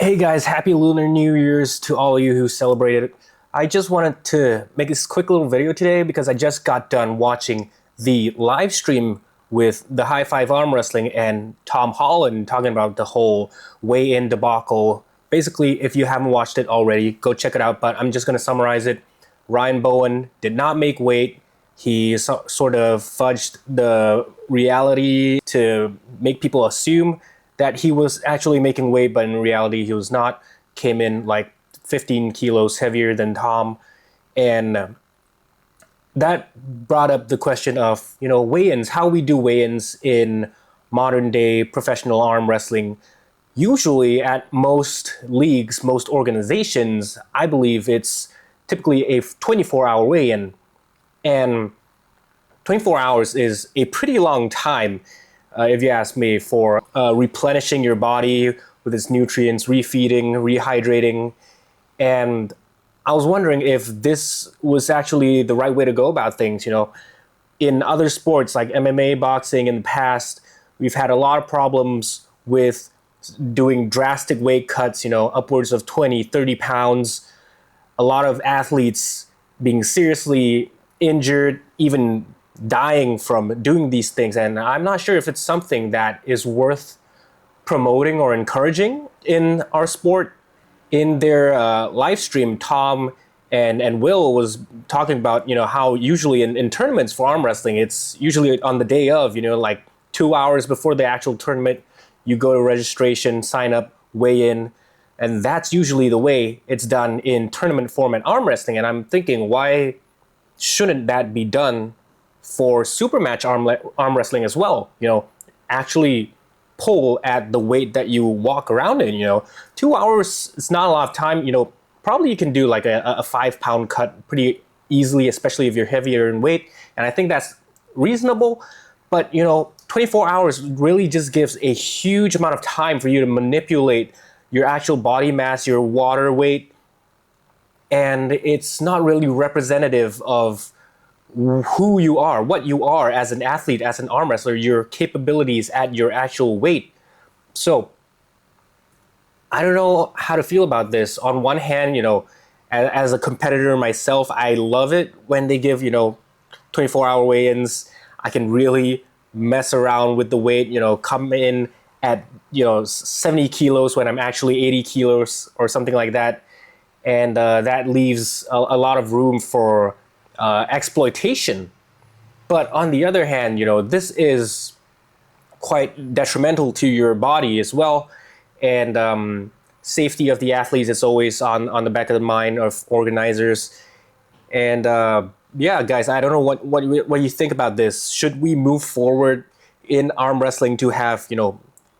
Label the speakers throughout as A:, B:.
A: Hey guys, happy Lunar New Year's to all of you who celebrated it. I just wanted to make this quick little video today because I just got done watching the live stream with the High Five Arm Wrestling and Tom Holland talking about the whole weigh-in debacle. Basically, if you haven't watched it already, go check it out, but I'm just going to summarize it. Ryan Bowen did not make weight. He sort of fudged the reality to make people assume that he was actually making weight, but in reality he was not. Came in like 15 kilos heavier than Tom. And that brought up the question of, weigh-ins, how we do weigh-ins in modern day professional arm wrestling. Usually at most leagues, most organizations, I believe it's typically a 24-hour weigh-in. And 24 hours is a pretty long time, if you ask me, for replenishing your body with its nutrients, refeeding, rehydrating. And I was wondering if this was actually the right way to go about things. In other sports like MMA, boxing in the past, we've had a lot of problems with doing drastic weight cuts, upwards of 20, 30 pounds. A lot of athletes being seriously injured, even dying from doing these things. And I'm not sure if it's something that is worth promoting or encouraging in our sport. In their live stream, Tom and Will was talking about, how usually in tournaments for arm wrestling, it's usually on the day of, like 2 hours before the actual tournament, you go to registration, sign up, weigh in. And that's usually the way it's done in tournament format arm wrestling. And I'm thinking, why shouldn't that be done for supermatch arm wrestling as well? Actually pull at the weight that you walk around in. 2 hours is not a lot of time. Probably you can do like a 5 pound cut pretty easily, especially if you're heavier in weight. And I think that's reasonable. But 24 hours really just gives a huge amount of time for you to manipulate your actual body mass, your water weight. And it's not really representative of who you are, what you are as an athlete, as an arm wrestler, your capabilities at your actual weight. So I don't know how to feel about this. On one hand, as a competitor myself, I love it when they give, 24-hour weigh-ins. I can really mess around with the weight, come in at, 70 kilos when I'm actually 80 kilos or something like that. And that leaves a lot of room for exploitation. But on the other hand, this is quite detrimental to your body as well. And safety of the athletes is always on the back of the mind of organizers. And yeah, guys, I don't know what you think about this. Should we move forward in arm wrestling to have,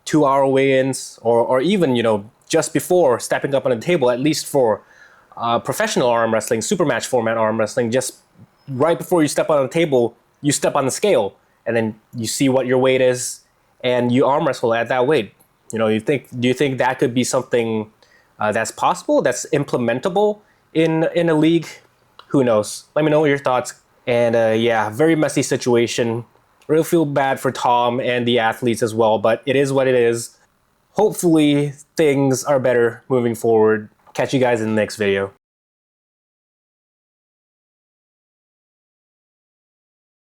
A: 2 hour weigh-ins or even, just before stepping up on the table, at least for professional arm wrestling, supermatch format arm wrestling, just right before you step on the table, you step on the scale, and then you see what your weight is, and you arm wrestle at that weight. Do you think that could be something that's possible, that's implementable in a league? Who knows? Let me know your thoughts. And yeah, very messy situation. Really feel bad for Tom and the athletes as well, but it is what it is. Hopefully things are better moving forward. Catch you guys in the next video.